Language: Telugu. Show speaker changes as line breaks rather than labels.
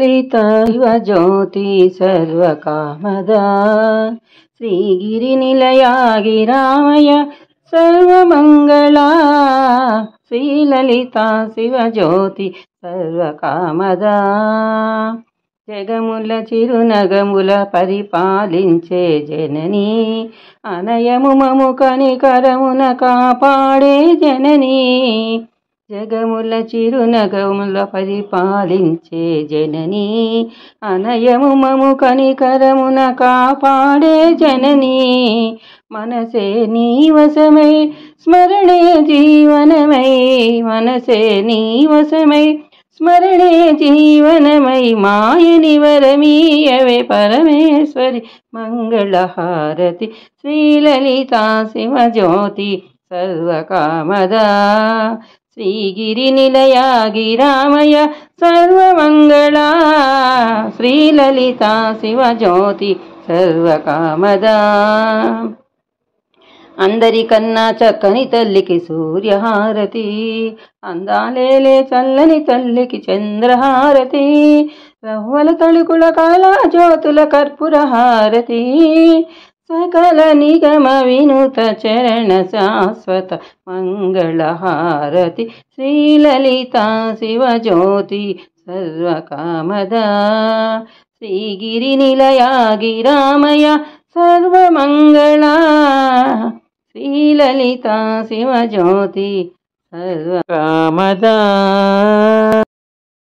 श्रीललिता शिवज्योति सर्वकामदा श्रीगिरिनिलया गिरामय सर्वमंगला श्रीललिता शिवज्योति सर्वकामदा జగముల చిరునగముల పరిపాలించే జననీ అనయము మము కనికరమున కాపాడే జననీ జగముల చిరునగముల పరిపాలించే జననీ అనయము మము కనికరమున కాపాడే జననీ మనసే నీ వశమై స్మరణే జీవనమై మనసే నీ వశమై స్మరణే జీవనమై మాయని వరమీయవే పరమేశ్వరి మంగళహారతి శ్రీలలితా శివజ్యోతి సర్వకామదా శ్రీగిరినిలయా గిరామయ సర్వమంగళా శ్రీలలితా శివజ్యోతి సర్వకామదా అందరికన్నా చక్కని తల్లికి సూర్యహారతి అందాలేలే చల్లని తల్లికి చంద్రహారతి రవ్వల తళుకుల కాలా జ్యోతుల కర్పూరహారతి సకల నిగమ వినుత చరణ శాశ్వత మంగళహారతి శ్రీలలితా శివజ్యోతి సర్వకామదా శ్రీగిరినిలయా గిరామయ సర్వమంగళా శ్రీలలితా శివజ్యోతి సర్వకామదా।